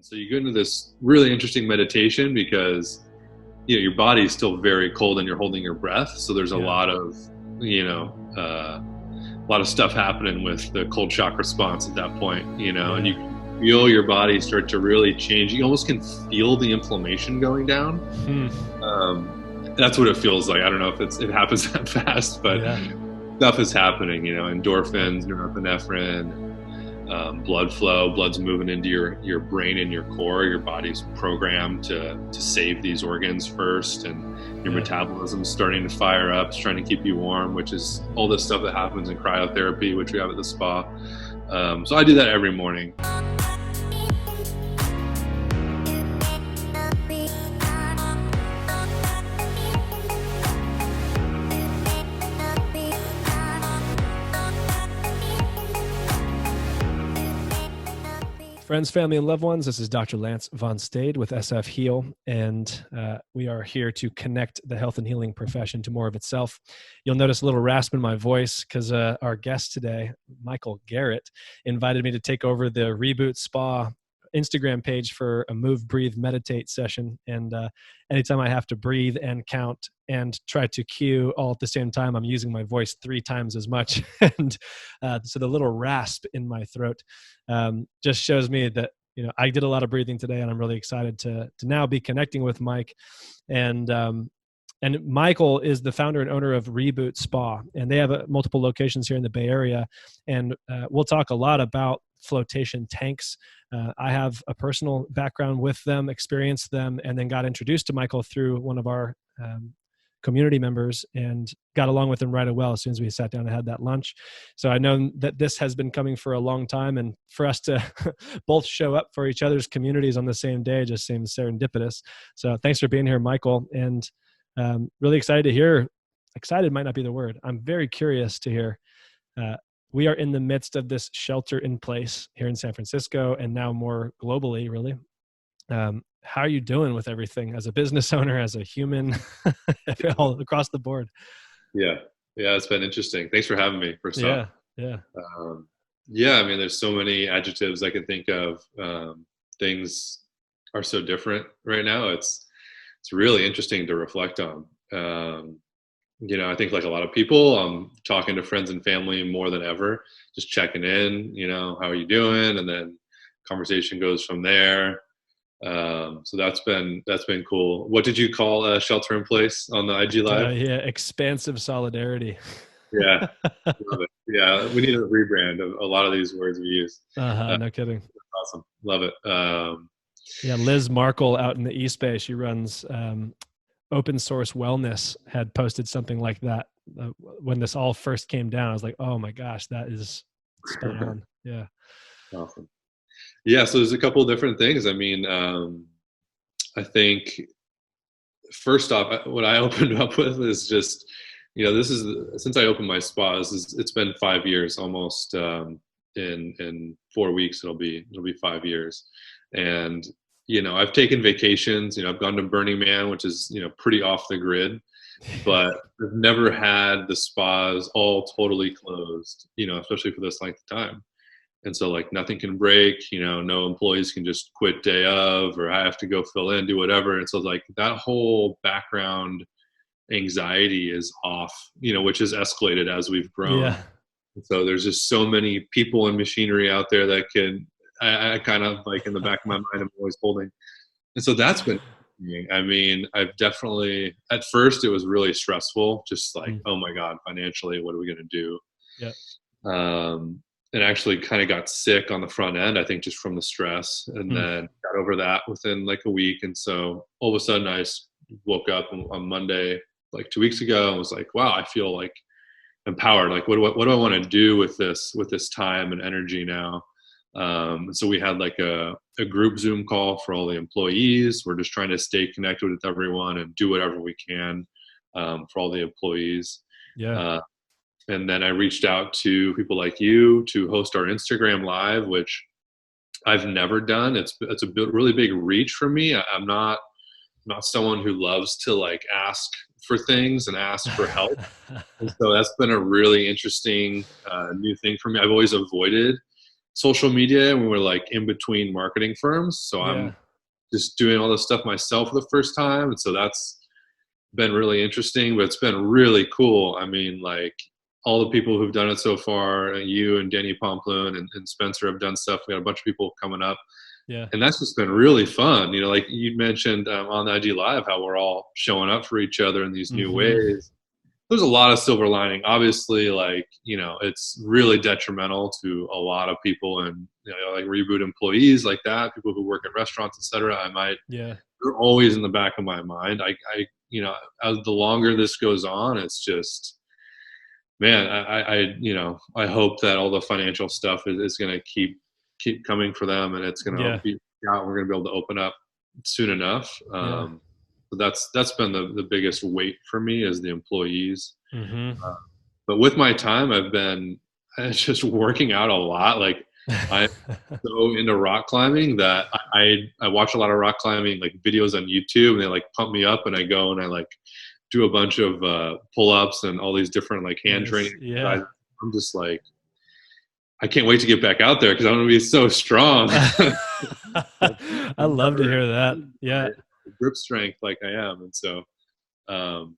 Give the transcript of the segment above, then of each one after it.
So you go into this really interesting meditation because your body is still very cold and you're holding your breath. So there's a lot of stuff happening with the cold shock response at that point, and you can feel your body start to really change. You almost can feel the inflammation going down. That's what it feels like. I don't know if it happens that fast, but stuff is happening, endorphins, norepinephrine, blood flow, blood's moving into your brain and your core. Your body's programmed to save these organs first, and your metabolism's starting to fire up. It's trying to keep you warm, which is all this stuff that happens in cryotherapy, which we have at the spa. So I do that every morning. Friends, family, and loved ones, this is Dr. Lance von Stade with SF Heal, and we are here to connect the health and healing profession to more of itself. You'll notice a little rasp in my voice because our guest today, Michael Garrett, invited me to take over the Reboot Spa Instagram page for a move, breathe, meditate session. And anytime I have to breathe and count and try to cue all at the same time, I'm using my voice 3 times as much. And so the little rasp in my throat just shows me that, I did a lot of breathing today, and I'm really excited to now be connecting with Mike. And Michael is the founder and owner of Reboot Spa, and they have multiple locations here in the Bay Area. And we'll talk a lot about flotation tanks. I have a personal background with them, experienced them, and then got introduced to Michael through one of our community members and got along with him right away as soon as we sat down and had that lunch. So I know that this has been coming for a long time, and for us to both show up for each other's communities on the same day just seems serendipitous. So thanks for being here, Michael, and really excited to hear. Excited might not be the word. I'm very curious to hear. We are in the midst of this shelter in place here in San Francisco and now more globally, really. How are you doing with everything as a business owner, as a human, all across the board? Yeah, it's been interesting. Thanks for having me, first off. Yeah. I mean, there's so many adjectives I can think of. Things are so different right now. It's really interesting to reflect on. I think like a lot of people, I'm talking to friends and family more than ever, just checking in, how are you doing? And then conversation goes from there. So that's been cool. What did you call shelter in place on the IG Live? Expansive solidarity. Yeah, love it. Yeah, we need a rebrand of a lot of these words we use. No kidding. Awesome, love it. Liz Markle out in the East Bay, she runs Open Source Wellness, had posted something like that when this all first came down. I was like, oh my gosh, that is spot on. Yeah. Awesome. Yeah. So there's a couple of different things. I mean, I think first off, what I opened up with is just, since I opened my spa, it's been 5 years almost. In 4 weeks, it'll be 5 years. And I've taken vacations, I've gone to Burning Man, which is, pretty off the grid, but I've never had the spas all totally closed, especially for this length of time. And so like nothing can break, no employees can just quit day of, or I have to go fill in, do whatever. And so like that whole background anxiety is off, which has escalated as we've grown. Yeah. So there's just so many people and machinery out there that I kind of like in the back of my mind, I'm always holding. And so that's been, I mean, I've definitely, at first it was really stressful, just like, oh my God, financially, what are we going to do? Yeah. And actually kind of got sick on the front end, I think just from the stress, and then got over that within like a week. And so all of a sudden I woke up on Monday, like 2 weeks ago, and was like, wow, I feel like empowered. Like, what do I want to do with this time and energy now? So we had like a group Zoom call for all the employees. We're just trying to stay connected with everyone and do whatever we can for all the employees. Yeah. And then I reached out to people like you to host our Instagram Live, which I've never done. It's a really big reach for me. I'm not someone who loves to like ask for things and ask for help. And so that's been a really interesting new thing for me. I've always avoided social media, and we were like in between marketing firms. So I'm Yeah. just doing all this stuff myself for the first time. And so that's been really interesting, but it's been really cool. I mean, like all the people who've done it so far, you and Danny Pomplun and Spencer have done stuff. We got a bunch of people coming up, Yeah. and that's just been really fun. You know, like you mentioned on the IG Live, how we're all showing up for each other in these new Mm-hmm. ways. There's a lot of silver lining. Obviously, like, you know, it's really detrimental to a lot of people, and you know, like Reboot employees like that, people who work at restaurants, etc. Yeah. They're always in the back of my mind. You know, as the longer this goes on, it's just, man, you know, I hope that all the financial stuff is going to keep coming for them, and it's going to Yeah. be out. We're going to be able to open up soon enough. Yeah. But that's been the biggest weight for me, is the employees. Mm-hmm. Uh, but with my time, I've been just working out a lot. Like I'm so into rock climbing that I watch a lot of rock climbing like videos on YouTube, and they like pump me up, and I go and I like do a bunch of pull-ups and all these different like hand Nice. training Yeah. exercises. I'm just like, I can't wait to get back out there because I'm going to be so strong. I love to Never hear that. achieved Yeah. my grip strength like I am. And so, um,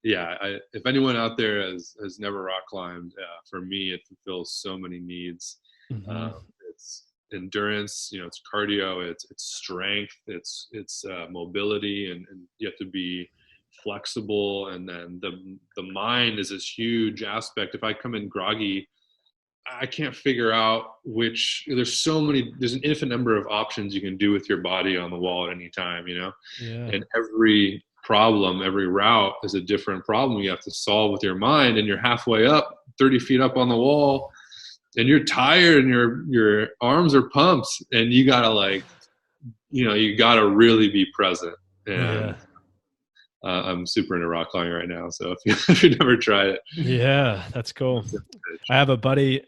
yeah, if anyone out there has never rock climbed, for me, it fulfills so many needs. Mm-hmm. Um, it's endurance, you know, it's cardio, it's strength, it's mobility, and you have to be flexible. And then the mind is this huge aspect. If I come in groggy, I can't figure out there's an infinite number of options you can do with your body on the wall at any time, you know, Yeah. and every problem, every route is a different problem you have to solve with your mind. And you're halfway up, 30 feet up on the wall, and you're tired, and your arms are pumped, and you gotta, like, you know, you gotta really be present. Yeah. And I'm super into rock climbing right now. So if you've never tried it, Yeah. That's cool. it's a I have a buddy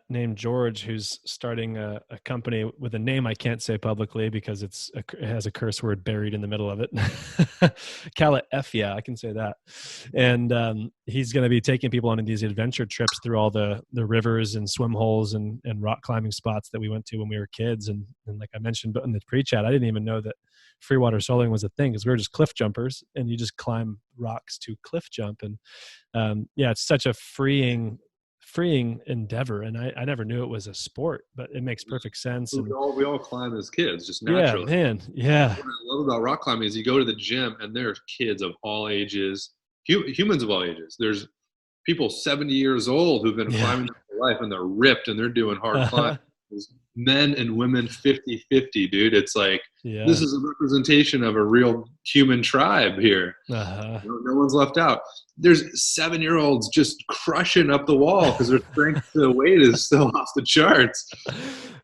named George who's starting a company with a name I can't say publicly because it has a curse word buried in the middle of it. Cala F, yeah, I can say that. And he's going to be taking people on these adventure trips through all the rivers and swim holes and rock climbing spots that we went to when we were kids. And like I mentioned in the pre-chat, I didn't even know that free-water soloing was a thing because we were just cliff jumpers, and you just climb rocks to cliff jump. And yeah, it's such a freeing endeavor, and I never knew it was a sport, but it makes perfect sense. And we all climb as kids, just yeah, naturally. man, yeah. What I love about rock climbing is you go to the gym, and there's kids of all ages, humans of all ages. There's people 70 years old who've been Yeah. climbing their whole life, and they're ripped, and they're doing hard climbing. There's men and women 50-50, dude. It's like, Yeah. this is a representation of a real human tribe here. Uh-huh. No one's left out. There's 7-year-olds just crushing up the wall because their strength to weight is still off the charts. Yeah.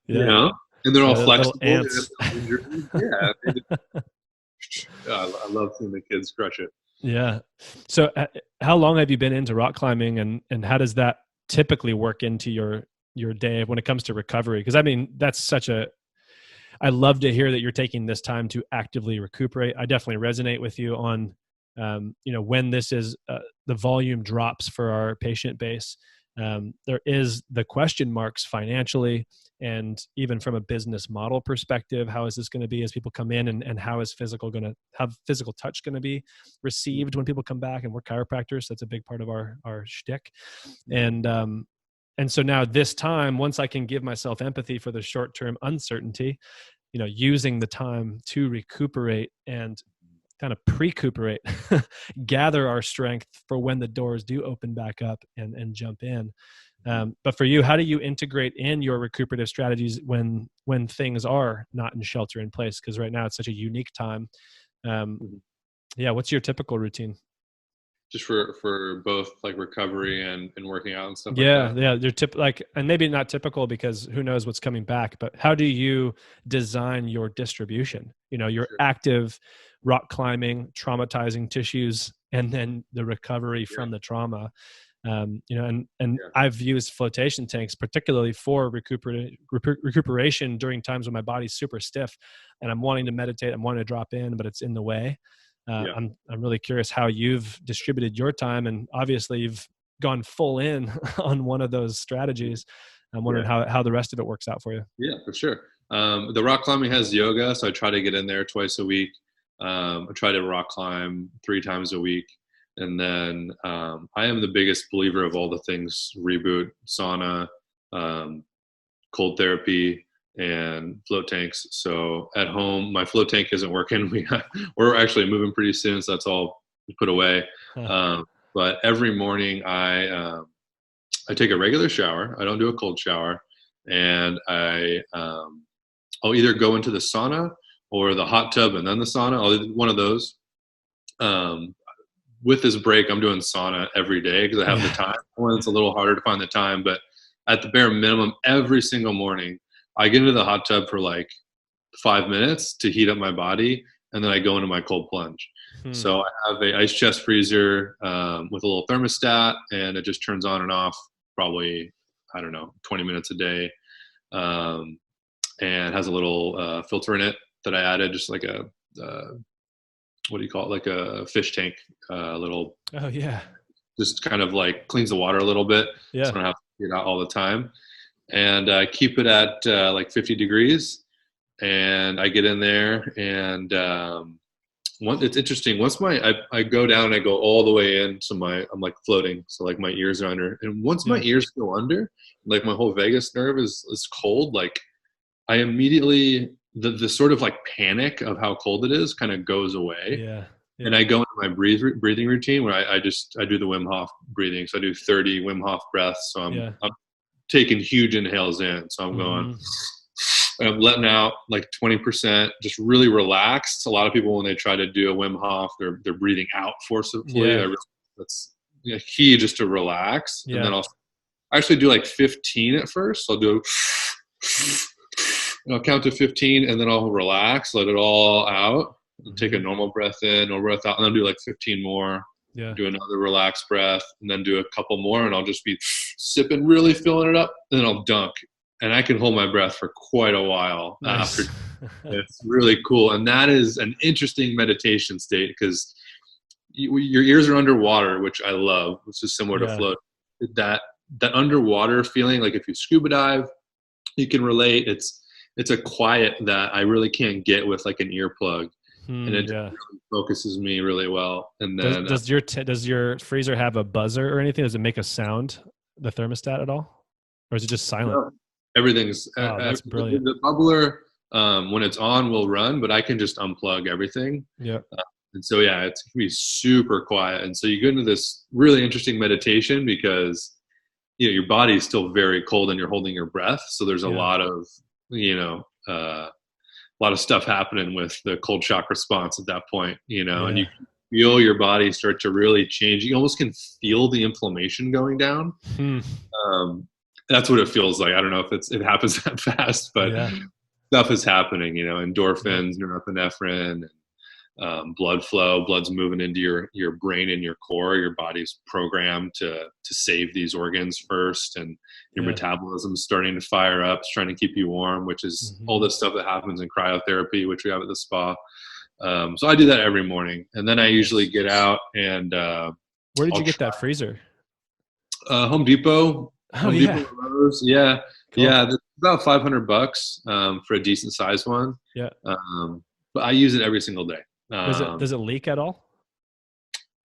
You know, and they're all Yeah, little flexible. ants. Yeah, I love seeing the kids crush it. Yeah. So how long have you been into rock climbing, and how does that typically work into your day when it comes to recovery? Because I mean, I love to hear that you're taking this time to actively recuperate. I definitely resonate with you on, when this is the volume drops for our patient base. There is the question marks financially, and even from a business model perspective, how is this going to be as people come in, and how physical touch going to be received when people come back? And we're chiropractors, so that's a big part of our shtick. And so now this time, once I can give myself empathy for the short-term uncertainty, using the time to recuperate and kind of pre-cuperate, gather our strength for when the doors do open back up and jump in. But for you, how do you integrate in your recuperative strategies when things are not in shelter in place? Because right now it's such a unique time. Yeah, what's your typical routine? Just for both like recovery and working out and stuff like Yeah, that. yeah, they're and maybe not typical because who knows what's coming back, but how do you design your distribution? Your Sure. active rock climbing, traumatizing tissues, and then the recovery Yeah. from the trauma. And Yeah. I've used flotation tanks particularly for recuperation during times when my body's super stiff and I'm wanting to meditate, I'm wanting to drop in, but it's in the way. Yeah. I'm really curious how you've distributed your time, and obviously you've gone full in on one of those strategies. I'm wondering how the rest of it works out for you. Yeah, for sure. The rock climbing has yoga, so I try to get in there twice a week. I try to rock climb 3 times a week. And then I am the biggest believer of all the things Reboot, sauna, cold therapy, and float tanks. So at home, my float tank isn't working. We're actually moving pretty soon, so that's all put away. But every morning I take a regular shower. I don't do a cold shower. And I'll either go into the sauna or the hot tub and then the sauna. I'll do one of those. With this break, I'm doing sauna every day because I have the time. Well, it's a little harder to find the time, but at the bare minimum, every single morning, I get into the hot tub for like 5 minutes to heat up my body, and then I go into my cold plunge. So I have a ice chest freezer with a little thermostat, and it just turns on and off probably, 20 minutes a day, and has a little filter in it that I added, just like a what do you call it? Like a fish tank, little. Oh yeah. Just kind of like cleans the water a little bit. Yeah. So I don't have to get out all the time, and keep it at like 50 degrees. And I get in there, and it's interesting. Once I go down and I go all the way in, so I'm like floating, so like my ears are under. And once my ears go under, like my whole vagus nerve is cold. Like I immediately the sort of like panic of how cold it is kind of goes away. Yeah. And I go into my breathing routine where I do the Wim Hof breathing. So I do 30 Wim Hof breaths. So I'm taking huge inhales in. So I'm going, and I'm letting out like 20%, just really relaxed. A lot of people, when they try to do a Wim Hof, they're breathing out forcibly. That's key, just to relax. And then I'll actually do like 15 at first. So I'll do and I'll count to 15, and then I'll relax, let it all out. Take a normal breath in, normal breath out, and then do like 15 more. Do another relaxed breath, and then do a couple more, and I'll just be sipping, really filling it up, and then I'll dunk. And I can hold my breath for quite a while after. It's really cool. And that is an interesting meditation state because your ears are underwater, which I love, which is similar to float. That underwater feeling, like if you scuba dive, you can relate. It's a quiet that I really can't get with like an earplug. And it really focuses me really well. And then does your freezer have a buzzer or anything? Does it make a sound, the thermostat, at all, or is it just silent? No, everything's that's brilliant. The bubbler, when it's on, will run, but I can just unplug everything. And so it can be super quiet. And so you go into this really interesting meditation because your body's still very cold and you're holding your breath. So there's a lot of a lot of stuff happening with the cold shock response at that point, and you feel your body start to really change. You almost can feel the inflammation going down. That's what it feels like. I don't know if it happens that fast, but stuff is happening, endorphins, norepinephrine, blood flow, blood's moving into your brain and your core. Your body's programmed to save these organs first, and your metabolism's starting to fire up. It's trying to keep you warm, which is all this stuff that happens in cryotherapy, which we have at the spa. So I do that every morning, and then I usually get out and where did you get that freezer? Home Depot. Depot Lowe's. Yeah. Cool. Yeah, it's about $500 for a decent size one. But I use it every single day. Does it leak at all?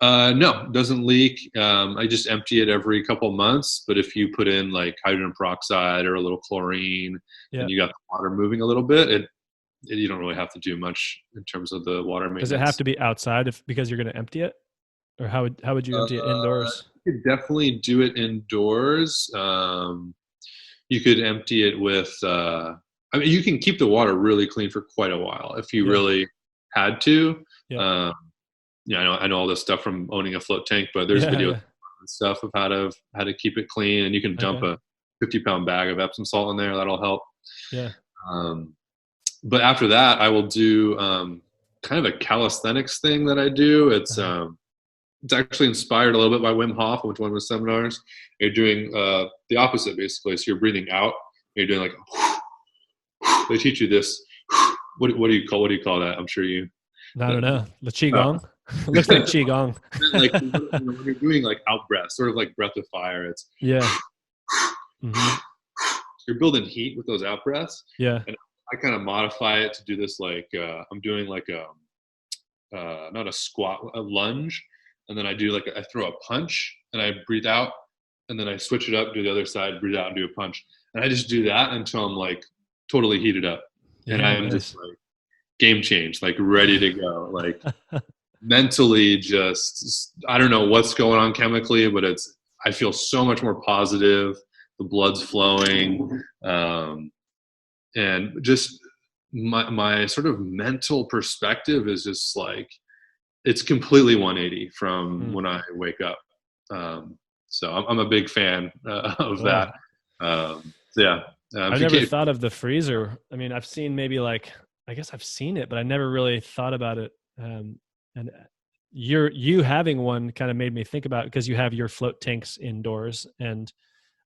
No, it doesn't leak. I just empty it every couple of months. But if you put in like hydrogen peroxide or a little chlorine, and you got the water moving a little bit, you don't really have to do much in terms of the water maintenance. Does it have to be outside because you're going to empty it, or how would you empty it indoors? You could definitely do it indoors. You could empty it with. You can keep the water really clean for quite a while if you really had to. I know all this stuff from owning a float tank, but there's videos and stuff of how to keep it clean, and you can dump a 50-pound bag of Epsom salt in there. That'll help. But after that, I will do kind of a calisthenics thing that I do. It's actually inspired a little bit by Wim Hof. I went to one of his seminars. You're doing the opposite, basically. So you're breathing out. You're doing like. They teach you this. What do you call that? I'm sure you. I don't know. The qigong. Looks like qigong. Like when you're doing like out breath, sort of like breath of fire. It's you're building heat with those out breaths. Yeah. And I kind of modify it to do this like I'm doing like a not a squat, a lunge, and then I throw a punch and I breathe out, and then I switch it up, do the other side, breathe out, and do a punch, and I just do that until I'm like totally heated up, and Yeah, I'm nice. just like game change, like ready to go, like mentally just I don't know what's going on chemically, but I feel so much more positive. The blood's flowing, and just my sort of mental perspective is just like it's completely 180 from when I wake up. So I'm a big fan of that. So yeah, I've never thought of the freezer. I mean, I've seen maybe like, I guess I've seen it, but I never really thought about it. And you having one kind of made me think about it, because you have your float tanks indoors, and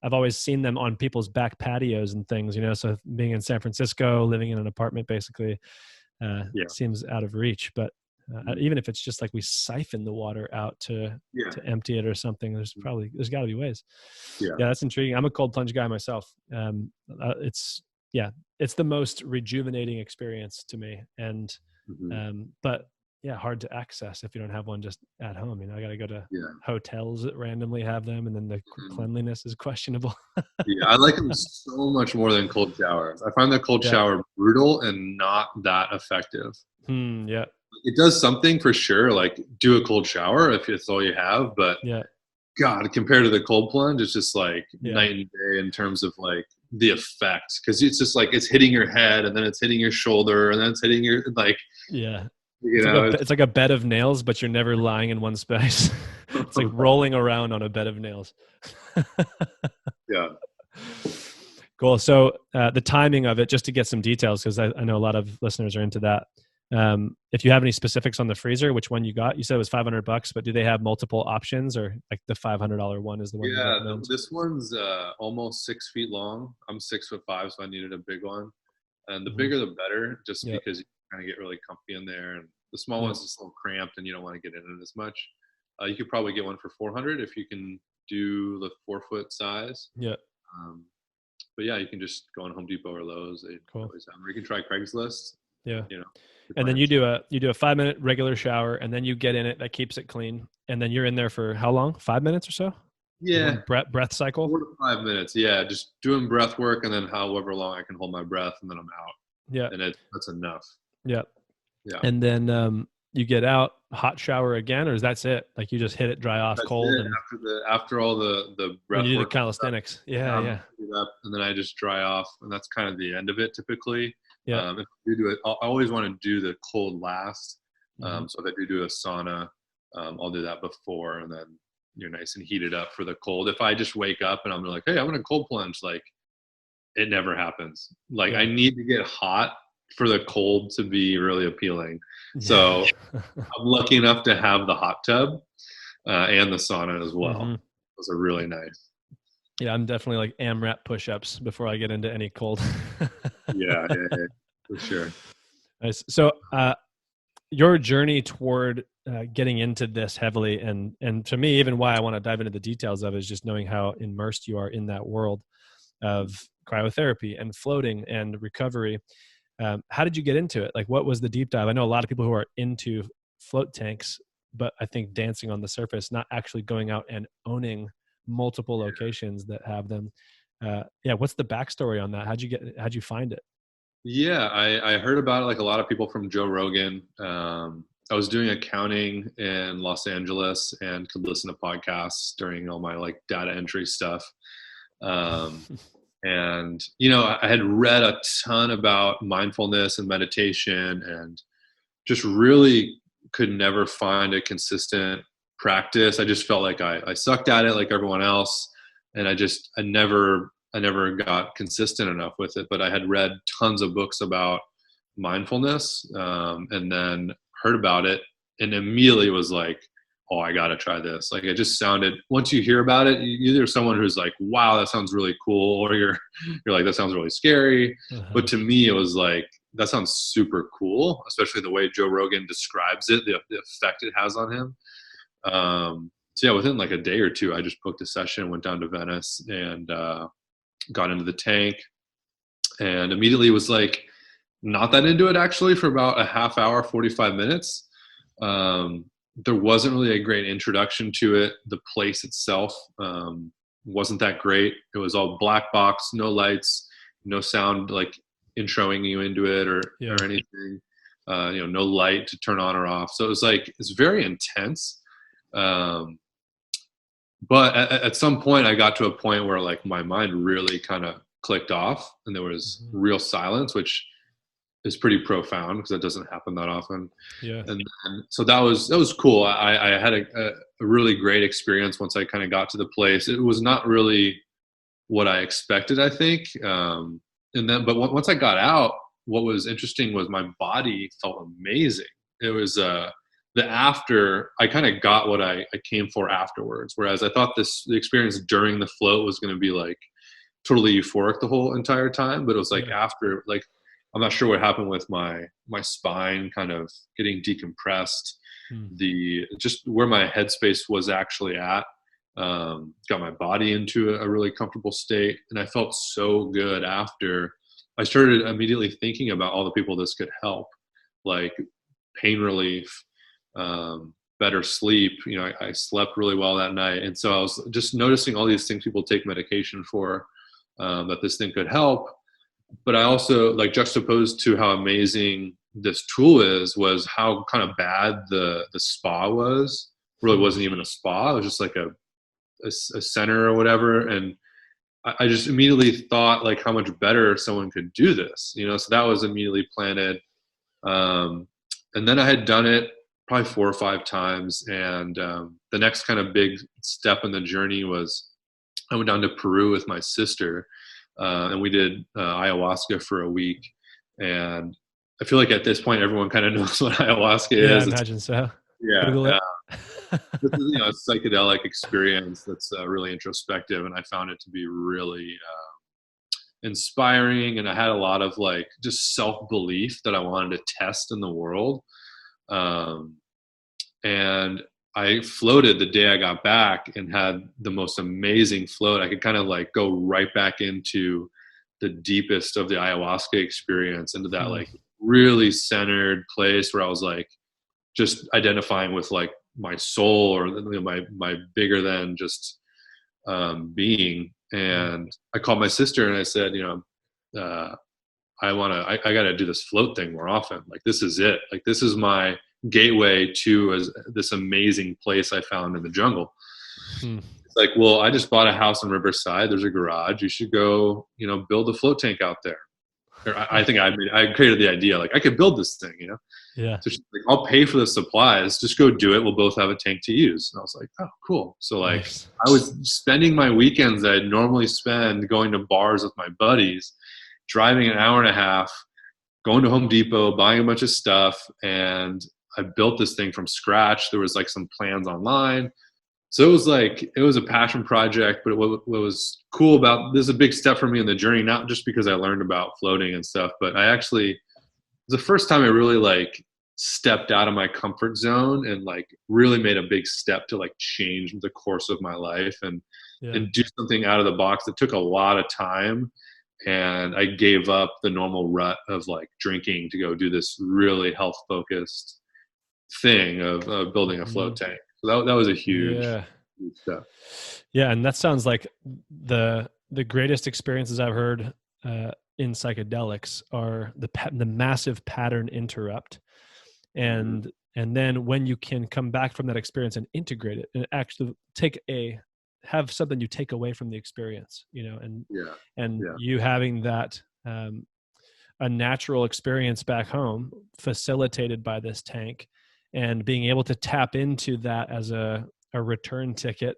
I've always seen them on people's back patios and things, you know. So being in San Francisco, living in an apartment, basically, seems out of reach. But even if it's just like we siphon the water out to empty it or something, there's got to be ways. Yeah, that's intriguing. I'm a cold plunge guy myself. It's the most rejuvenating experience to me, and but yeah, hard to access if you don't have one just at home. You know, I got to go to hotels that randomly have them, and then the cleanliness is questionable. Yeah, I like them so much more than cold showers. I find the cold shower brutal and not that effective. Yeah. It does something for sure, like do a cold shower if it's all you have, but God, compared to the cold plunge, it's just like night and day in terms of like the effect, because it's just like it's hitting your head, and then it's hitting your shoulder, and then it's hitting your like it's like a bed of nails, but you're never lying in one space. It's like rolling around on a bed of nails. Yeah. Cool. So the timing of it, just to get some details, because I know a lot of listeners are into that. If you have any specifics on the freezer, which one you got? You said it was $500, but do they have multiple options, or like the $500 one is the one? Yeah, this one's almost 6 feet long. I'm 6'5", so I needed a big one, and the bigger the better, just because you kind of get really comfy in there. And the small one's just a little cramped, and you don't want to get in it as much. You could probably get one for $400 if you can do the 4-foot size. Yeah. But yeah, you can just go on Home Depot or Lowe's. Or you can try Craigslist. Yeah. You know. And then you do a 5-minute regular shower, and then you get in it. That keeps it clean. And then you're in there for how long? 5 minutes or so? Yeah. Breath cycle? 4 to 5 minutes. Yeah. Just doing breath work, and then however long I can hold my breath, and then I'm out. Yeah. And that's enough. Yeah. Yeah. And then you get out, hot shower again, or is that's it? Like you just hit it, dry off, that's cold. And after all the breath you do work, the calisthenics. Yeah. And then I just dry off, and that's kind of the end of it typically. Yeah. If you do it, I always want to do the cold last. So if I do a sauna, I'll do that before, and then you're nice and heated up for the cold. If I just wake up and I'm like, hey, I'm going to cold plunge, like it never happens. Like I need to get hot for the cold to be really appealing. So I'm lucky enough to have the hot tub and the sauna as well. Those are really nice. Yeah, I'm definitely like AMRAP push-ups before I get into any cold. yeah, for sure. Nice. So your journey toward getting into this heavily, and to me, even why I want to dive into the details of it, is just knowing how immersed you are in that world of cryotherapy and floating and recovery. How did you get into it? Like, what was the deep dive? I know a lot of people who are into float tanks, but I think dancing on the surface, not actually going out and owning multiple locations that have them. What's the backstory on that? How'd you find it? Yeah, I heard about it like a lot of people from Joe Rogan. I was doing accounting in Los Angeles and could listen to podcasts during all my like data entry stuff. And, I had read a ton about mindfulness and meditation, and just really could never find a consistent practice. I just felt like I sucked at it like everyone else. And I never got consistent enough with it, but I had read tons of books about mindfulness, and then heard about it and immediately was like, oh, I got to try this. Like it just sounded, once you hear about it, either someone who's like, wow, that sounds really cool, or you're like, that sounds really scary. But to me, it was like, that sounds super cool, especially the way Joe Rogan describes it, the effect it has on him. So yeah, within like a day or two, I just booked a session, went down to Venice, and got into the tank, and immediately was like not that into it actually for about a half hour, 45 minutes. There wasn't really a great introduction to it. The place itself wasn't that great. It was all black box, no lights, no sound like introing you into it or anything. No light to turn on or off. So it was like, it's very intense. But at some point I got to a point where like my mind really kind of clicked off and there was real silence, which is pretty profound because that doesn't happen that often. Yeah. And so that was cool. I had a really great experience once I kind of got to the place. It was not really what I expected, I think. But once I got out, what was interesting was my body felt amazing. It was the after, I kind of got what I came for afterwards. Whereas I thought the experience during the float was going to be like totally euphoric the whole entire time. But it was like after, like, I'm not sure what happened with my spine kind of getting decompressed. Just where my headspace was actually at, got my body into a really comfortable state. And I felt so good after. I started immediately thinking about all the people this could help, like pain relief, better sleep. I slept really well that night. And so I was just noticing all these things people take medication for, that this thing could help. But I also, like, juxtaposed to how amazing this tool was how kind of bad the spa was. Really wasn't even a spa. It was just like a center or whatever. And I just immediately thought like how much better someone could do this, so that was immediately planted. And then I had done it probably 4 or 5 times. And the next kind of big step in the journey was I went down to Peru with my sister. And we did ayahuasca for a week. And I feel like at this point, everyone kind of knows what ayahuasca is. Yeah, I imagine so. Yeah. This is, a psychedelic experience that's really introspective. And I found it to be really inspiring. And I had a lot of like just self-belief that I wanted to test in the world. And I floated the day I got back and had the most amazing float. I could kind of like go right back into the deepest of the ayahuasca experience, into that like really centered place where I was like just identifying with like my soul or my bigger than just being. And I called my sister and I said, I got to do this float thing more often. Like, this is it. Like, this is my gateway to this amazing place I found in the jungle. It's like, well, I just bought a house in Riverside. There's a garage. You should go, build a float tank out there. Or I think I created the idea, like, I could build this thing, Yeah. So she's like, I'll pay for the supplies. Just go do it. We'll both have a tank to use. And I was like, oh, cool. So like, nice. I was spending my weekends that I'd normally spend going to bars with my buddies, driving an hour and a half, going to Home Depot, buying a bunch of stuff. And I built this thing from scratch. There was like some plans online. So it was a passion project, but what was cool about this is a big step for me in the journey, not just because I learned about floating and stuff, but it was the first time I really like stepped out of my comfort zone and like really made a big step to like change the course of my life and do something out of the box that took a lot of time. And I gave up the normal rut of like drinking to go do this really health focused thing of building a float tank. So that was a huge step. Yeah. And that sounds like the greatest experiences I've heard in psychedelics are the massive pattern interrupt. And then when you can come back from that experience and integrate it and actually have something you take away from the experience, you having that, a natural experience back home facilitated by this tank and being able to tap into that as a return ticket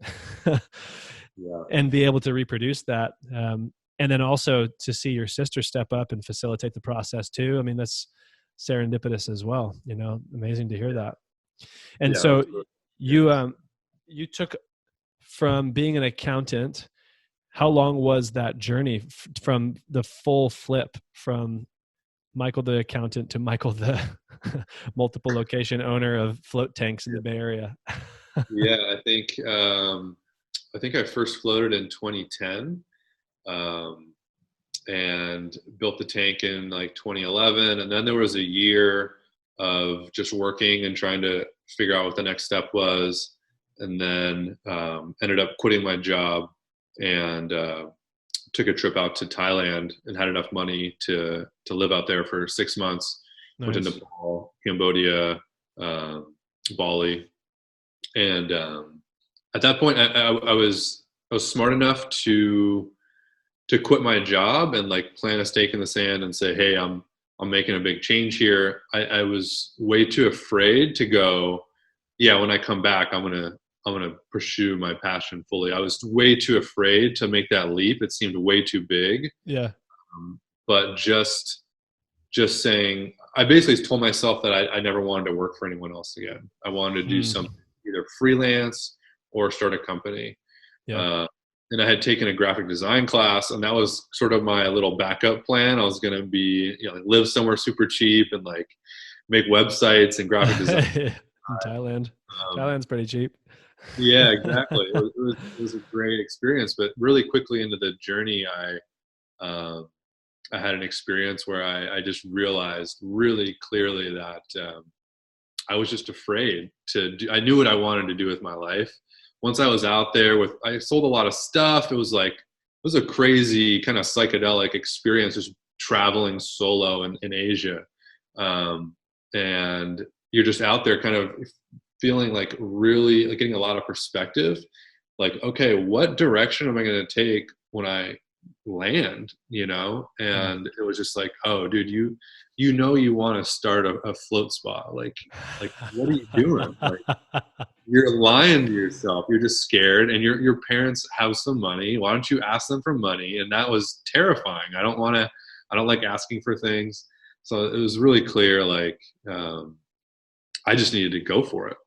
and be able to reproduce that. And then also to see your sister step up and facilitate the process too. I mean, that's serendipitous as well, amazing to hear that. And so you took from being an accountant, how long was that journey from the full flip from Michael the accountant to Michael the multiple location owner of float tanks in the Bay Area? I think I first floated in 2010. and built the tank in like 2011. And then there was a year of just working and trying to figure out what the next step was. And then ended up quitting my job and took a trip out to Thailand and had enough money to live out there for 6 months. Nice. Went to Nepal, Cambodia, Bali. And at that point, I was smart enough to quit my job and like plant a stake in the sand and say, hey, I'm making a big change here. I was way too afraid to go, yeah, when I come back, I'm gonna pursue my passion fully. I was way too afraid to make that leap. It seemed way too big. Yeah. But just saying, I basically told myself that I never wanted to work for anyone else again. I wanted to do something, either freelance or start a company. Yeah. And I had taken a graphic design class, and that was sort of my little backup plan. I was going to be, live somewhere super cheap and like make websites and graphic design. In Thailand. Thailand's pretty cheap. Yeah, exactly. It was a great experience, but really quickly into the journey, I had an experience where I just realized really clearly that I was just afraid to do. I knew what I wanted to do with my life. Once I was out there I sold a lot of stuff. It was a crazy kind of psychedelic experience, just traveling solo in Asia. And you're just out there kind of feeling like really like getting a lot of perspective. Like, okay, what direction am I going to take when I land, And it was just like, oh, dude, you want to start a float spa. Like what are you doing? Like, you're lying to yourself. You're just scared, and your parents have some money. Why don't you ask them for money? And that was terrifying. I don't like asking for things. So it was really clear, like, I just needed to go for it.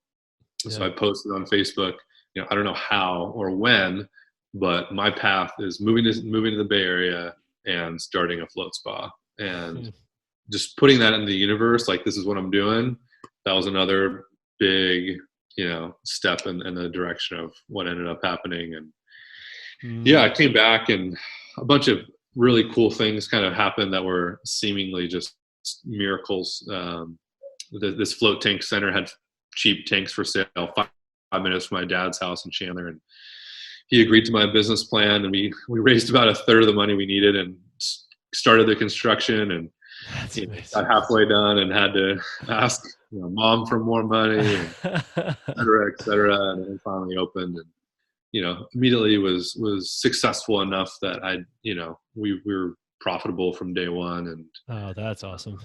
Yeah. So I posted on Facebook, I don't know how or when, but my path is moving to the Bay Area and starting a float spa, and just putting that in the universe. Like, this is what I'm doing. That was another big, step in the direction of what ended up happening. And I came back, and a bunch of really cool things kind of happened that were seemingly just miracles. This float tank center had cheap tanks for sale, 5 minutes from my dad's house in Chandler, and he agreed to my business plan, and we raised about a third of the money we needed and started the construction, and got halfway done and had to ask mom for more money, and et cetera, and then finally opened, and immediately was successful enough that we were profitable from day one. And oh, that's awesome.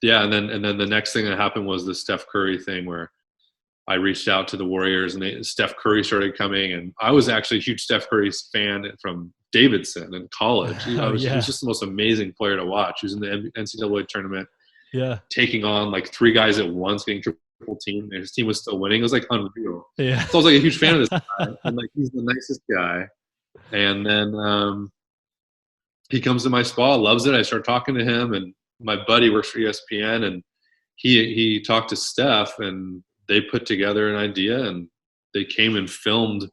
Yeah, and then the next thing that happened was the Steph Curry thing, where I reached out to the Warriors, and Steph Curry started coming, and I was actually a huge Steph Curry fan from Davidson in college. He was just the most amazing player to watch. He was in the NCAA tournament, taking on like 3 guys at once, getting triple team, and his team was still winning. It was like unreal. Yeah, so I was like a huge fan of this guy, and like he's the nicest guy. And then he comes to my spa, loves it. I start talking to him, and my buddy works for ESPN, and he talked to Steph, and they put together an idea, and they came and filmed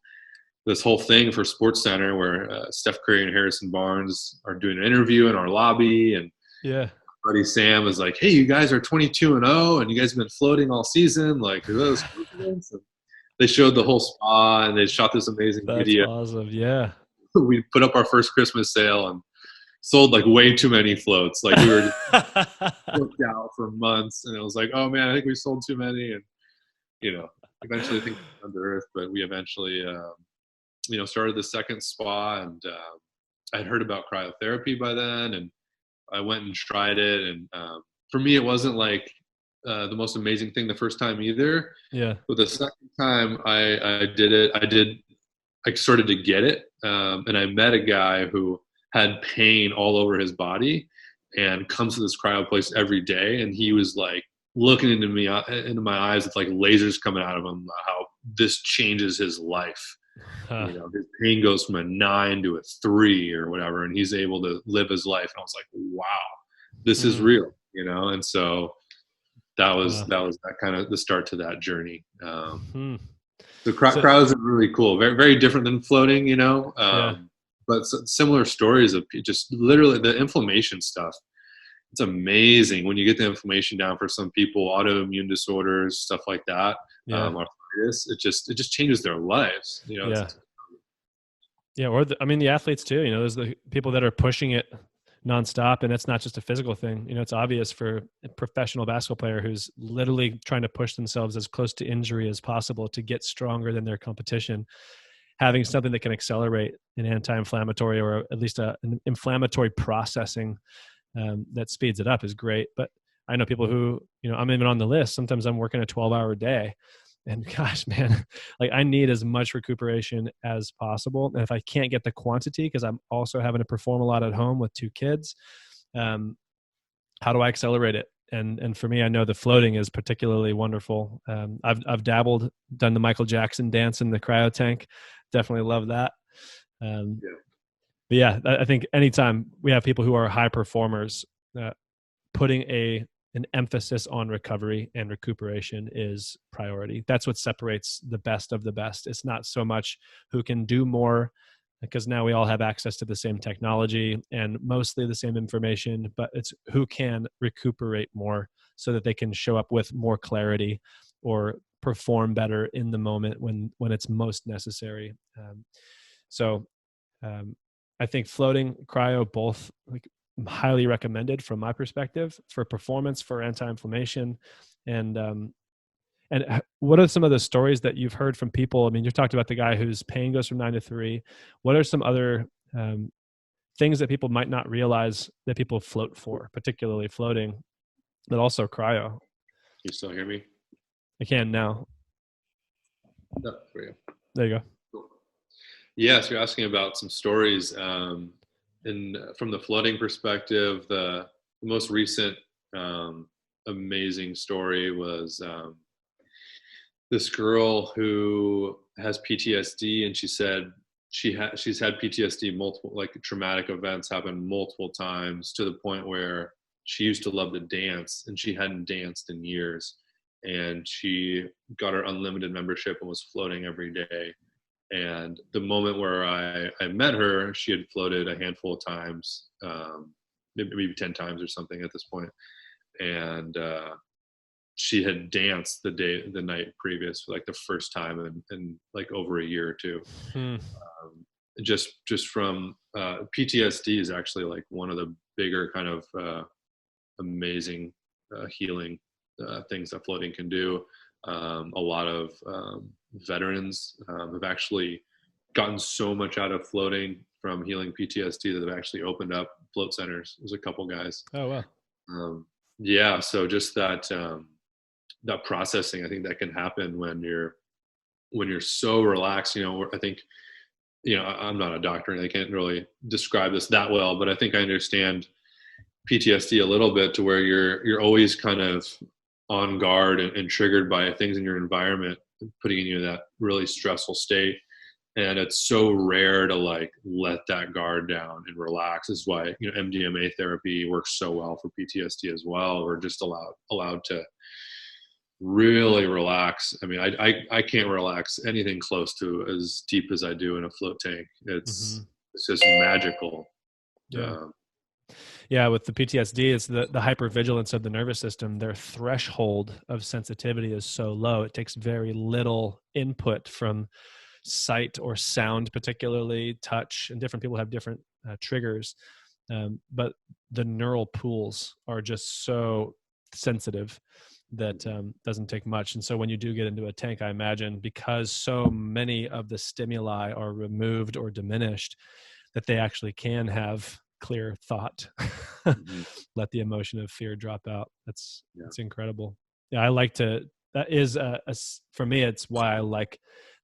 this whole thing for SportsCenter, where Steph Curry and Harrison Barnes are doing an interview in our lobby, and my buddy Sam was like, "Hey, you guys are 22-0, and you guys have been floating all season. Like, are those coincidence?" And they showed the whole spa, and they shot this amazing video. That's awesome. Yeah, we put up our first Christmas sale and sold like way too many floats. Like, we were just booked out for months, and it was like, oh man, I think we sold too many. And eventually things went under earth, but we eventually started the second spa, and I'd heard about cryotherapy by then, and I went and tried it. And for me, it wasn't like the most amazing thing the first time either. Yeah. But the second time I did it, I started to get it. And I met a guy who had pain all over his body and comes to this cryo place every day. And he was like looking into my eyes with like lasers coming out of him, how this changes his life. His pain goes from a 9 to a 3 or whatever, and he's able to live his life. And I was like, wow, this is real, And so that was that kind of the start to that journey. The cryos are really cool. Very, very different than floating, but similar stories of just literally the inflammation stuff. It's amazing when you get the inflammation down for some people, autoimmune disorders, stuff like that. Yeah. Arthritis, it just changes their lives. Yeah. Yeah. Or the athletes too, there's the people that are pushing it nonstop, and it's not just a physical thing. It's obvious for a professional basketball player who's literally trying to push themselves as close to injury as possible to get stronger than their competition. Having something that can accelerate an anti-inflammatory, or at least an inflammatory processing that speeds it up, is great. But I know people who, I'm even on the list. Sometimes I'm working a 12-hour day, and gosh, man, like I need as much recuperation as possible. And if I can't get the quantity, because I'm also having to perform a lot at home with 2 kids, how do I accelerate it? And for me, I know the floating is particularly wonderful. I've dabbled, done the Michael Jackson dance in the cryo tank. Definitely love that. But yeah, I think anytime we have people who are high performers, putting an emphasis on recovery and recuperation is priority. That's what separates the best of the best. It's not so much who can do more, because now we all have access to the same technology and mostly the same information, but it's who can recuperate more so that they can show up with more clarity or perform better in the moment when it's most necessary. I think floating, cryo, both highly recommended from my perspective for performance, for anti-inflammation. And what are some of the stories that you've heard from people? I mean, you talked about the guy whose pain goes from 9 to 3. What are some other things that people might not realize that people float for, particularly floating, but also cryo? Can you still hear me? I can now. No, for you. There you go. Cool. Yes, you're asking about some stories. From the floating perspective, the most recent amazing story was this girl who has PTSD, and she said she's had PTSD, multiple traumatic events happen multiple times, to the point where she used to love to dance, and she hadn't danced in years, and she got her unlimited membership and was floating every day. And the moment where I met her, she had floated a handful of times, maybe 10 times or something at this point. And she had danced the night previous for the first time in over a year or two. Just from PTSD is actually one of the bigger kind of amazing healing things that floating can do. A lot of veterans have actually gotten so much out of floating from healing PTSD that they've actually opened up float centers. There's a couple guys. Oh, wow. Yeah. So just that processing, I think that can happen when you're so relaxed. I think, I'm not a doctor and I can't really describe this that well, but I think I understand PTSD a little bit, to where you're always kind of on guard and triggered by things in your environment, putting you in that really stressful state. And it's so rare to let that guard down and relax. This is why, MDMA therapy works so well for PTSD as well. We're just allowed to really relax. I mean, I can't relax anything close to as deep as I do in a float tank. It's just magical. Yeah, with the PTSD, it's the hypervigilance of the nervous system. Their threshold of sensitivity is so low. It takes very little input from sight or sound, particularly touch, and different people have different triggers. But the neural pools are just so sensitive that doesn't take much. And so when you do get into a tank, I imagine, because so many of the stimuli are removed or diminished, that they actually can have clear thought. Let the emotion of fear drop out. That's incredible. Yeah, I like to, that is for me, it's why I like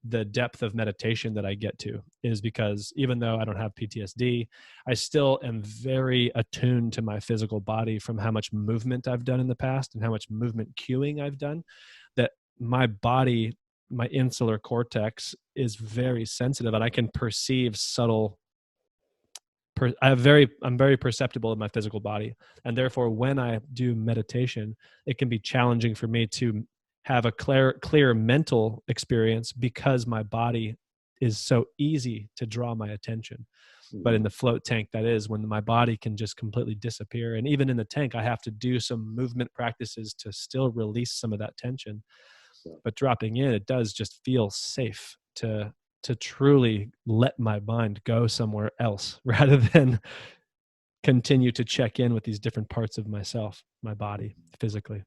the depth of meditation that I get to, is because even though I don't have PTSD, I still am very attuned to my physical body from how much movement I've done in the past and how much movement cueing I've done, that my body, my insular cortex is very sensitive, and I can perceive subtle I'm very perceptible in my physical body. And therefore, when I do meditation, it can be challenging for me to have a clear mental experience, because my body is so easy to draw my attention. But in Mhm. the float tank, that is when my body can just completely disappear. And even in the tank, I have to do some movement practices to still release some of that tension. Yeah. But dropping in, it does just feel safe to truly let my mind go somewhere else rather than continue to check in with these different parts of myself, my body, physically.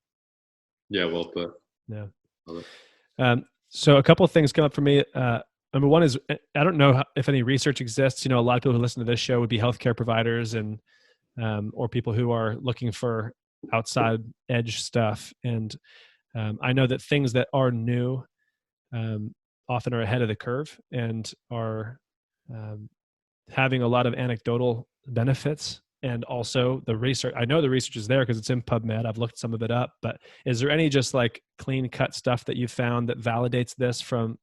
Yeah, well put. Yeah. Love it. So a couple of things come up for me. Number one is I don't know if any research exists. A lot of people who listen to this show would be healthcare providers and or people who are looking for outside edge stuff. And I know that things that are new um, often are ahead of the curve and are um, having a lot of anecdotal benefits. And also the research, I know the research is there because it's in PubMed. I've looked some of it up, but is there any just like clean cut stuff that you found that validates this from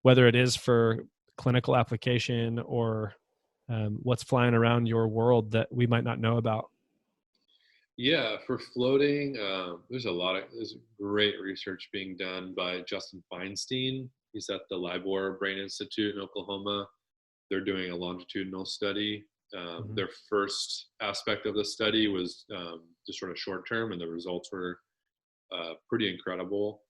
whether it is for clinical application or what's flying around your world that we might not know about? Yeah, for floating, there's great research being done by Justin Feinstein. He's at the Libor Brain Institute in Oklahoma. They're doing a longitudinal study. Mm-hmm. Their first aspect of the study was just sort of short term, and the results were pretty incredible.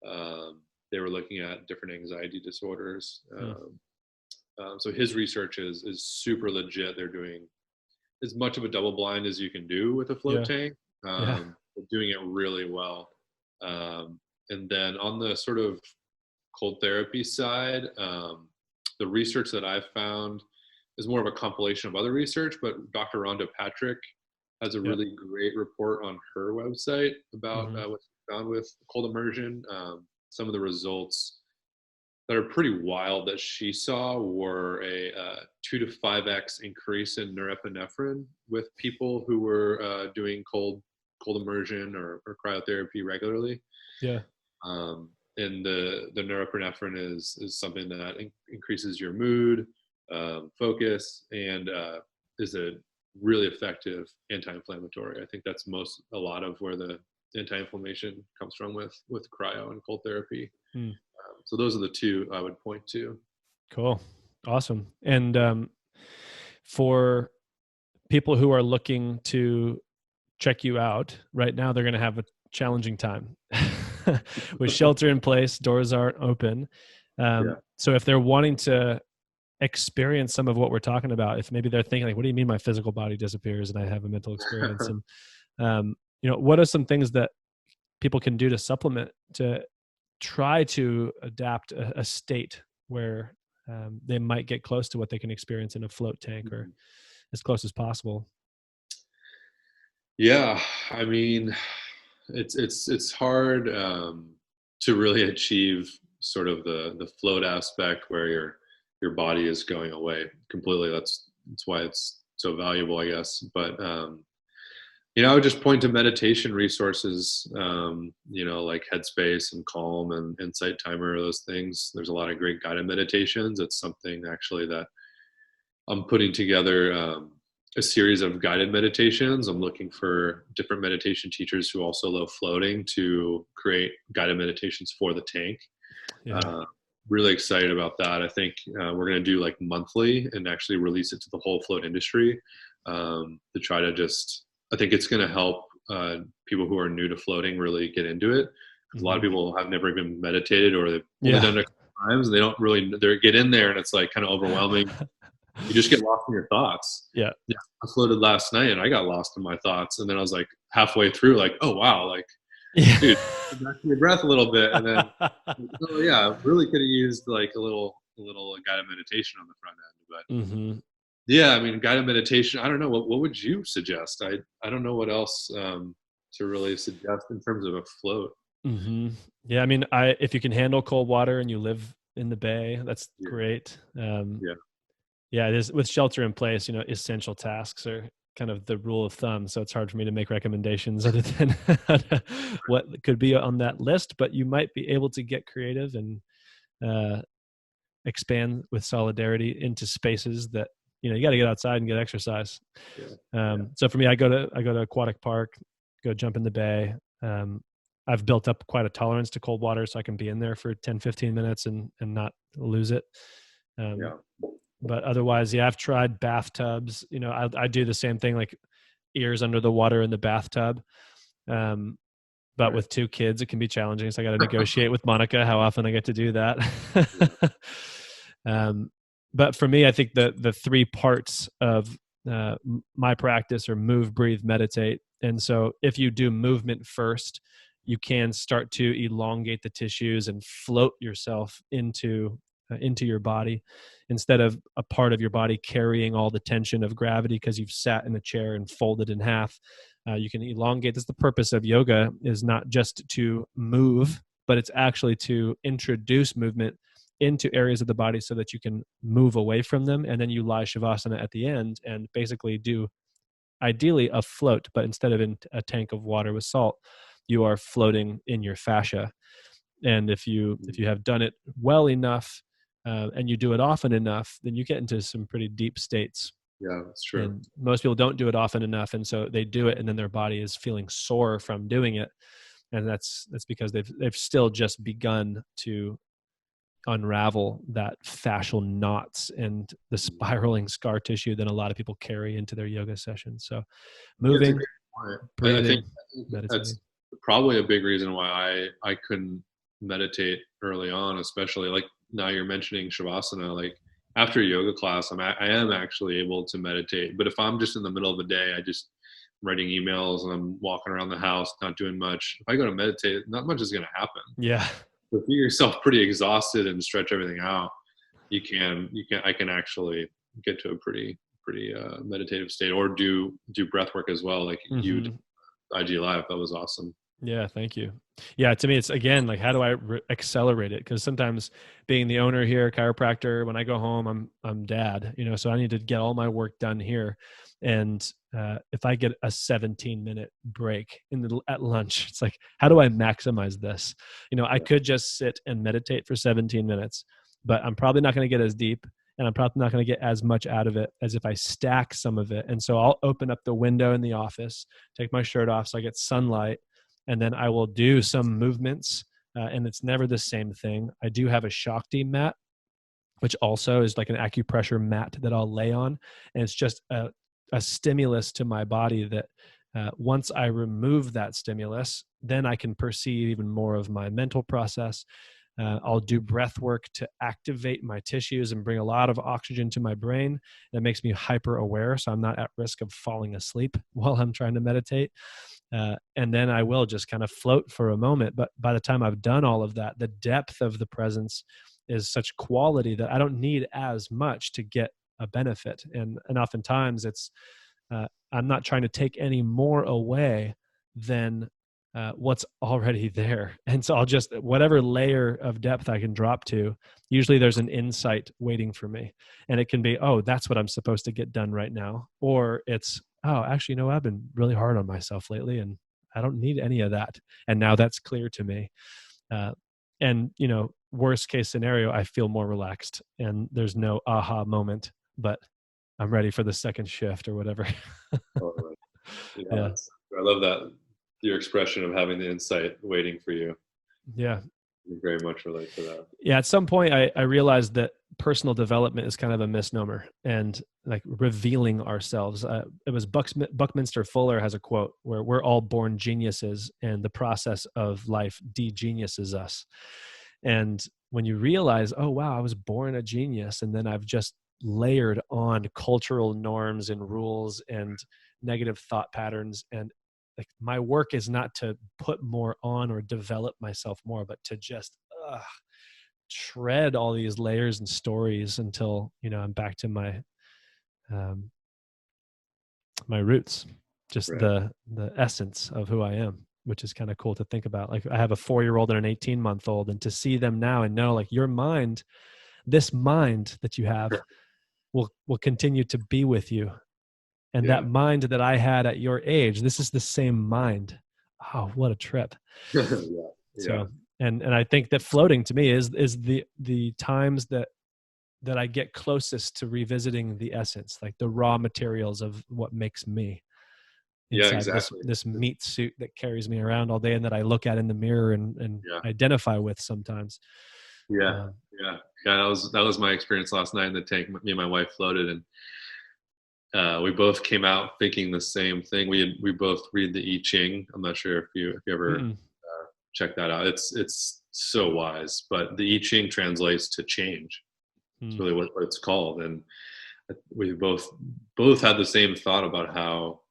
They were looking at different anxiety disorders. So his research is super legit. They're doing as much of a double blind as you can do with a float Yeah. tank. Yeah. They're doing it really well. And then on the sort of cold therapy side, the research that I've found is more of a compilation of other research, but Dr. Rhonda Patrick has a Yeah. really great report on her website about Mm-hmm. what she found with cold immersion. Some of the results that are pretty wild that she saw were a 2 to 5x increase in norepinephrine with people who were doing cold immersion or cryotherapy regularly. Yeah. And the norepinephrine is something that increases your mood, focus, and is a really effective anti-inflammatory. I think that's a lot of where the anti-inflammation comes from with cryo and cold therapy. Mm. So those are the two I would point to. Cool. Awesome. And for people who are looking to check you out right now, they're going to have a challenging time with shelter in place, doors aren't open. Yeah. So if they're wanting to experience some of what we're talking about, if maybe they're thinking like, what do you mean my physical body disappears and I have a mental experience? And, what are some things that people can do to supplement to try to adapt a state where they might get close to what they can experience in a float tank or as close as possible? Yeah, I mean, it's hard to really achieve sort of the float aspect where your body is going away completely. That's why it's so valuable, I guess. But I would just point to meditation resources, like Headspace and Calm and Insight Timer, those things. There's a lot of great guided meditations. It's something actually that I'm putting together a series of guided meditations. I'm looking for different meditation teachers who also love floating to create guided meditations for the tank. Yeah. Really excited about that. I think we're going to do like monthly and actually release it to the whole float industry to try to I think it's going to help people who are new to floating really get into it. Because a lot of people have never even meditated or they've only done it a couple times and they don't really get in there and it's like kind of overwhelming. You just get lost in your thoughts. Yeah. I floated last night and I got lost in my thoughts. And then I was like halfway through, like, oh, wow. Like, dude, go back to your breath a little bit. And then, oh, yeah, really could have used like a little guided meditation on the front end. But yeah, I mean, guided meditation, I don't know. What would you suggest? I don't know what else to really suggest in terms of a float. Yeah. I mean, if you can handle cold water and you live in the Bay, that's great. Yeah, it is with shelter in place, essential tasks are kind of the rule of thumb. So it's hard for me to make recommendations other than what could be on that list, but you might be able to get creative and expand with solidarity into spaces that, you got to get outside and get exercise. So for me, I go to aquatic park, go jump in the Bay. I've built up quite a tolerance to cold water, so I can be in there for 10, 15 minutes and not lose it. Yeah. But otherwise, yeah, I've tried bathtubs. I do the same thing, like ears under the water in the bathtub. But Right. with 2 kids, it can be challenging. So I got to negotiate with Monica how often I get to do that. But for me, I think the 3 parts of my practice are move, breathe, meditate. And so if you do movement first, you can start to elongate the tissues and float yourself into your body, instead of a part of your body carrying all the tension of gravity because you've sat in a chair and folded in half. You can elongate. That's the purpose of yoga, is not just to move, but it's actually to introduce movement into areas of the body so that you can move away from them. And then you lie shavasana at the end and basically do, ideally, a float, but instead of in a tank of water with salt, you are floating in your fascia. And if you have done it well enough, and you do it often enough, then you get into some pretty deep states. Yeah, that's true. And most people don't do it often enough, and so they do it, and then their body is feeling sore from doing it, and that's because they've still just begun to unravel that fascial knots and the spiraling scar tissue that a lot of people carry into their yoga sessions. So, It's a moving, great point. I breathing, think meditating. that's probably a big reason why I couldn't meditate early on, especially like now you're mentioning shavasana. Like after a yoga class, I am actually able to meditate. But if I'm just in the middle of the day, I just writing emails and I'm walking around the house, not doing much. If I go to meditate, not much is going to happen. Yeah. So if you're yourself pretty exhausted and stretch everything out, I can actually get to a pretty meditative state, or do breath work as well, like you did IG Live. That was awesome. Yeah, thank you. Yeah, to me, it's again like, how do I accelerate it? Because sometimes, being the owner here, chiropractor, when I go home, I'm dad, so I need to get all my work done here. And if I get a 17-minute break at lunch, it's like, how do I maximize this? I could just sit and meditate for 17 minutes, but I'm probably not going to get as deep, and I'm probably not going to get as much out of it as if I stack some of it. And so I'll open up the window in the office, take my shirt off so I get sunlight, and then I will do some movements, and it's never the same thing. I do have a Shakti mat, which also is like an acupressure mat that I'll lay on, and it's just a stimulus to my body that once I remove that stimulus, then I can perceive even more of my mental process. I'll do breath work to activate my tissues and bring a lot of oxygen to my brain. That makes me hyper aware, so I'm not at risk of falling asleep while I'm trying to meditate. And then I will just kind of float for a moment. But by the time I've done all of that, the depth of the presence is such quality that I don't need as much to get a benefit. And oftentimes it's, I'm not trying to take any more away than what's already there. And so I'll just, whatever layer of depth I can drop to, usually there's an insight waiting for me. And it can be, oh, that's what I'm supposed to get done right now. Or it's, oh, actually, I've been really hard on myself lately and I don't need any of that. And now that's clear to me. And, worst case scenario, I feel more relaxed and there's no aha moment, but I'm ready for the second shift or whatever. Totally. Yeah. I love that, your expression of having the insight waiting for you. Yeah. I very much relate to that. Yeah. At some point, I realized that personal development is kind of a misnomer, and like revealing ourselves. It was Buckminster Fuller has a quote where we're all born geniuses and the process of life de-geniuses us. And when you realize, oh, wow, I was born a genius, and then I've just layered on cultural norms and rules and negative thought patterns, and like my work is not to put more on or develop myself more, but to just shred all these layers and stories until I'm back to my my roots, just Right. the essence of who I am, which is kind of cool to think about. Like I have a 4-year-old and an 18-month-old, and to see them now and know, like, your mind, this mind that you have will continue to be with you. And that mind that I had at your age, this is the same mind. Oh, what a trip. So, and I think that floating to me is the times that I get closest to revisiting the essence, like the raw materials of what makes me. Yeah, inside exactly. this meat suit that carries me around all day and that I look at in the mirror and Yeah. identify with sometimes. Yeah. Um, Yeah. Yeah. That was my experience last night in the tank. Me and my wife floated, and we both came out thinking the same thing. We both read the I Ching. I'm not sure if you ever mm, check that out. It's so wise, but the I Ching translates to change. It's mm, really what it's called. And we both had the same thought about how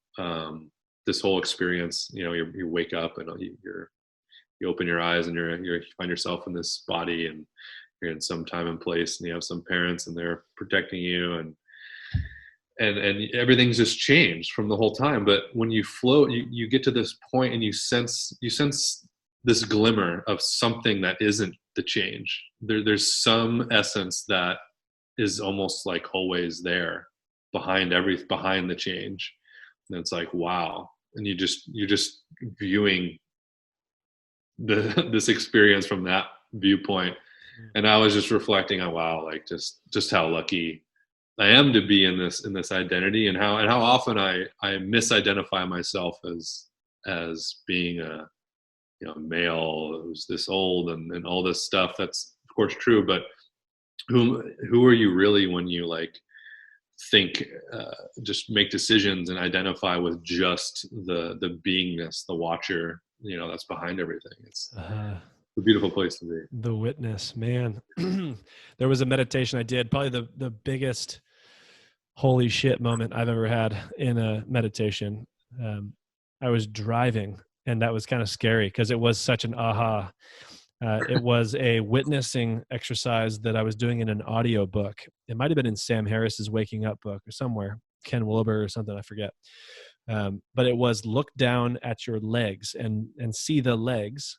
this whole experience. You wake up and you open your eyes and you find yourself in this body, and you're in some time and place, and you have some parents and they're protecting you, and everything's just changed from the whole time. But when you float, you get to this point and you sense this glimmer of something that isn't the change. There's some essence that is almost like always there behind the change. And it's like, wow. And you're just viewing this experience from that viewpoint. mm. And I was just reflecting on, wow, like just how lucky I am to be in this identity, and how often I misidentify myself as being a male who's this old, and all this stuff. That's of course true, but who are you really when you like think, just make decisions and identify with just the beingness, the watcher, that's behind everything. It's uh, a beautiful place to be. the witness, man. There was a meditation I did, probably the biggest holy shit moment I've ever had in a meditation. I was driving, and that was kind of scary because it was such an aha. It was a witnessing exercise that I was doing in an audio book. It might have been in Sam Harris's Waking Up book or somewhere, Ken Wilber or something, I forget. But it was look down at your legs and see the legs,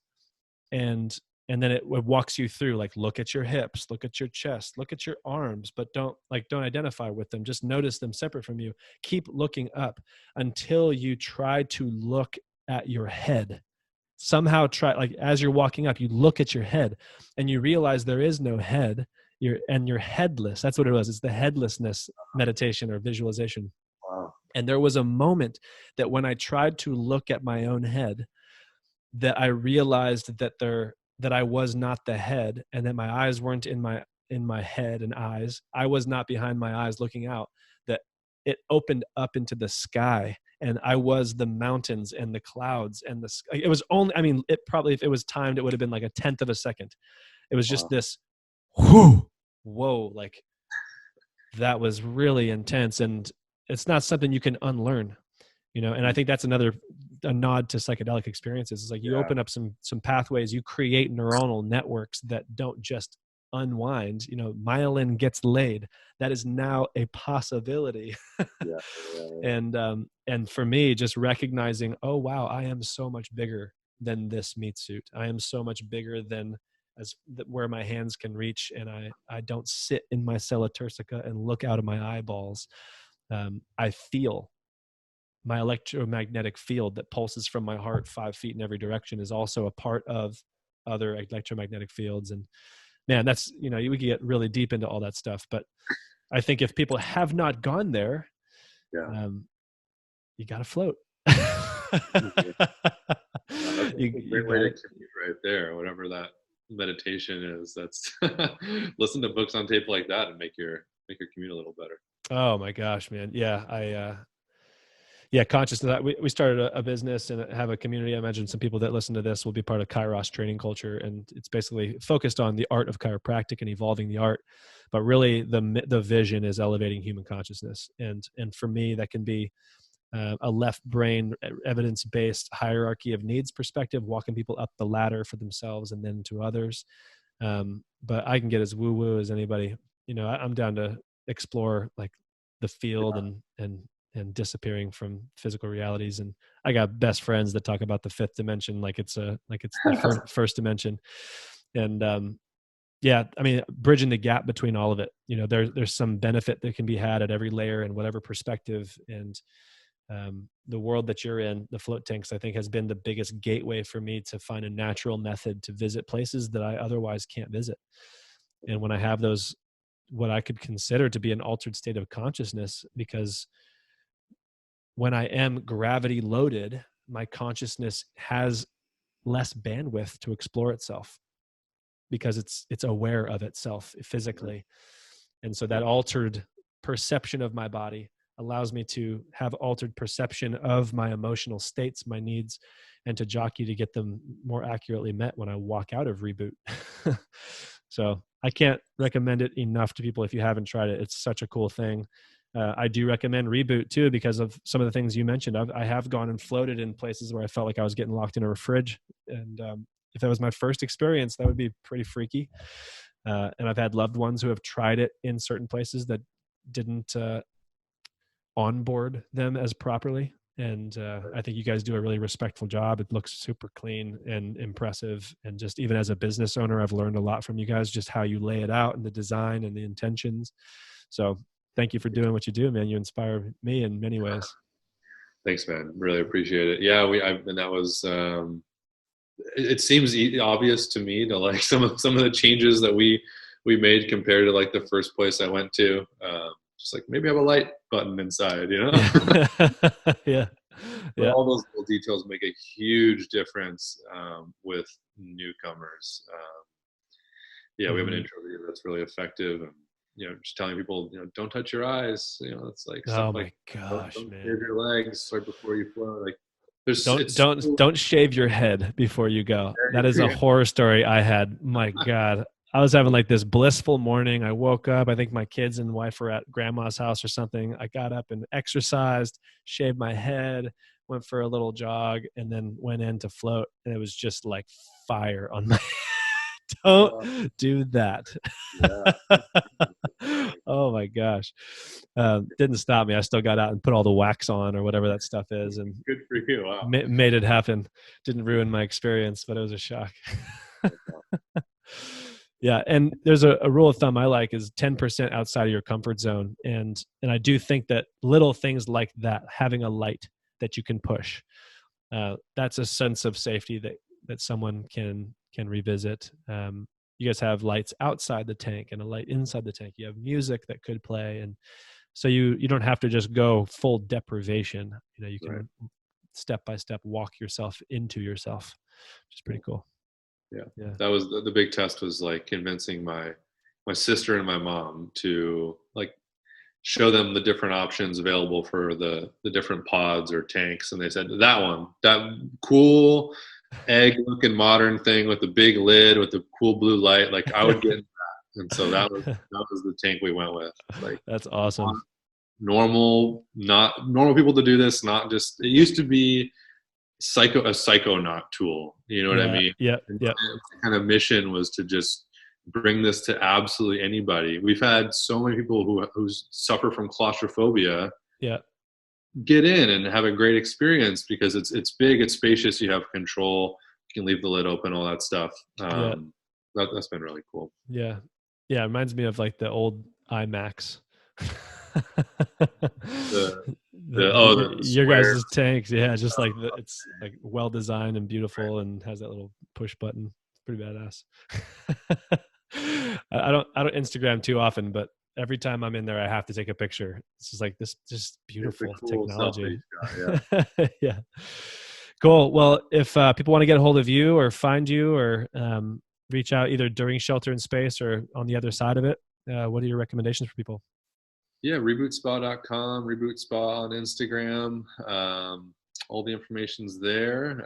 and then it walks you through, like, look at your hips, look at your chest, look at your arms, but don't identify with them, just notice them separate from you. Keep looking up until you try to look at your head. Somehow try, like, as you're walking up, you look at your head and you realize there is no head. You're headless. That's what it was. It's the headlessness meditation or visualization. Wow. And there was a moment that when I tried to look at my own head, that I realized that I was not the head, and that my eyes weren't in my head and eyes. I was not behind my eyes looking out. That it opened up into the sky, and I was the mountains and the clouds and the sky. It was only, I mean, it probably, if it was timed, it would have been like a tenth of a second. It was just Wow. this, whoa, like, that was really intense, and it's not something you can unlearn. And I think that's a nod to psychedelic experiences. It's like you Yeah. open up some pathways, you create neuronal networks that don't just unwind. Myelin gets laid. That is now a possibility. Yeah. And for me, just recognizing, oh wow, I am so much bigger than this meat suit. I am so much bigger than where my hands can reach, and I don't sit in my cella turcica and look out of my eyeballs. I feel my electromagnetic field that pulses from my heart 5 feet in every direction is also a part of other electromagnetic fields. And man, that's, we could get really deep into all that stuff, but I think if people have not gone there, Yeah. you got to float. Yeah. That's a great way to commute right there. Whatever that meditation is, that's listen to books on tape like that and make your commute a little better. Oh my gosh, man. Yeah. Conscious of that. We started a business and have a community. I imagine some people that listen to this will be part of Kairos training culture. And it's basically focused on the art of chiropractic and evolving the art. But really the vision is elevating human consciousness. And for me, that can be a left brain, evidence-based hierarchy of needs perspective, walking people up the ladder for themselves and then to others. But I can get as woo-woo as anybody. I'm down to explore like the field and disappearing from physical realities. And I got best friends that talk about the fifth dimension like it's the first dimension. And I mean, bridging the gap between all of it. There's some benefit that can be had at every layer and whatever perspective. And the world that you're in, the float tanks, I think has been the biggest gateway for me to find a natural method to visit places that I otherwise can't visit. And when I have those, what I could consider to be an altered state of consciousness, because when I am gravity loaded, my consciousness has less bandwidth to explore itself because it's aware of itself physically. And so that altered perception of my body allows me to have altered perception of my emotional states, my needs, and to jockey to get them more accurately met when I walk out of Reboot. So I can't recommend it enough to people if you haven't tried it. It's such a cool thing. I do recommend Reboot too, because of some of the things you mentioned. I have gone and floated in places where I felt like I was getting locked in a fridge. And if that was my first experience, that would be pretty freaky. And I've had loved ones who have tried it in certain places that didn't onboard them as properly. And I think you guys do a really respectful job. It looks super clean and impressive. And just even as a business owner, I've learned a lot from you guys, just how you lay it out and the design and the intentions. So thank you for doing what you do, man. You inspire me in many ways. Thanks, man. Really appreciate it. Yeah, and that was, it seems obvious to me to like some of the changes that we made compared to like the first place I went to. Just like maybe have a light button inside, you know? Yeah. But all those little details make a huge difference with newcomers. We have an intro video that's really effective, and just telling people, don't touch your eyes. It's like stuff like, gosh, don't man, shave your legs right before you float. Like, don't shave your head before you go. That is a horror story I had. My God. I was having like this blissful morning. I woke up. I think my kids and wife were at grandma's house or something. I got up and exercised, shaved my head, went for a little jog, and then went in to float. And it was just like fire on my head. Don't do that. Yeah. Oh my gosh. Didn't stop me. I still got out and put all the wax on or whatever that stuff is. And good for you. Wow. Made it happen. Didn't ruin my experience, but it was a shock. Yeah, and there's a rule of thumb I like is 10% outside of your comfort zone, and I do think that little things like that, having a light that you can push, that's a sense of safety that someone can revisit. You guys have lights outside the tank and a light inside the tank. You have music that could play, and so you don't have to just go full deprivation. You can step by step walk yourself into yourself, which is pretty cool. Yeah. That was the big test, was like convincing my sister and my mom to like show them the different options available for the different pods or tanks. And they said, that cool egg looking modern thing with the big lid with the cool blue light, like I would get into that. And so that was the tank we went with. Like, that's awesome. Not normal people to do this, not just, it used to be a psychonaut tool, you know what I mean? Yeah. The kind of mission was to just bring this to absolutely anybody. We've had so many people who suffer from claustrophobia get in and have a great experience because it's big, it's spacious, you have control, you can leave the lid open, all that stuff. That's been really cool. Yeah, it reminds me of like the old IMAX. Your guys' tanks, just like it's like well designed and beautiful, and has that little push button. It's pretty badass. I don't Instagram too often, but every time I'm in there, I have to take a picture. It's just like this, just beautiful cool technology. Yeah. Cool. Well, if people want to get a hold of you or find you or reach out either during Shelter in Space or on the other side of it, what are your recommendations for people? Yeah, rebootspa.com, Reboot Spa on Instagram. All the information's there.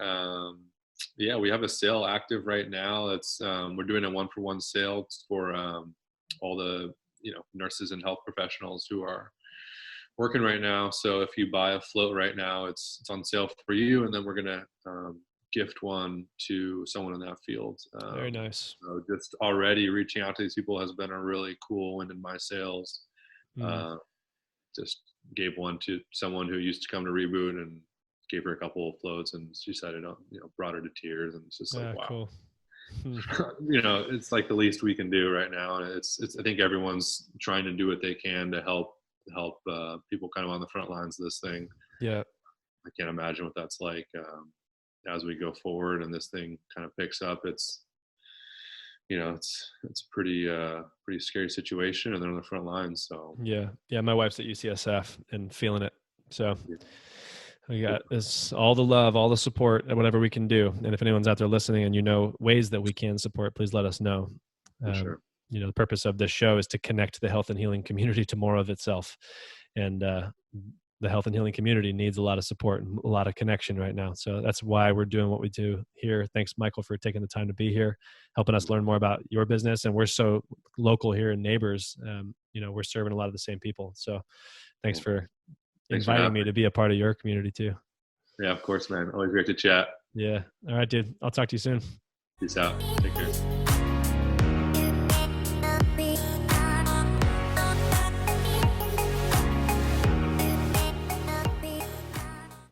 We have a sale active right now. It's we're doing a 1-for-1 sale for all the nurses and health professionals who are working right now. So if you buy a float right now, it's on sale for you, and then we're gonna gift one to someone in that field. Very nice. So just already reaching out to these people has been a really cool win in my sales. Just gave one to someone who used to come to Reboot and gave her a couple of floats, and she said it, brought her to tears, and it's just like, wow. Cool. It's like the least we can do right now. And it's I think everyone's trying to do what they can to help people kind of on the front lines of this thing. Yeah. I can't imagine what that's like as we go forward and this thing kind of picks up. It's pretty scary situation, and they're on the front lines. So yeah, my wife's at UCSF and feeling it. So We got this, all the love, all the support, and whatever we can do. And if anyone's out there listening and you know ways that we can support, please let us know. For sure. The purpose of this show is to connect the health and healing community to more of itself. And the health and healing community needs a lot of support and a lot of connection right now. So that's why we're doing what we do here. Thanks, Michael, for taking the time to be here, helping us learn more about your business. And we're so local here and neighbors. We're serving a lot of the same people. So thanks for inviting me to be a part of your community too. Yeah, of course, man. Always great to chat. Yeah. All right, dude. I'll talk to you soon. Peace out. Take care.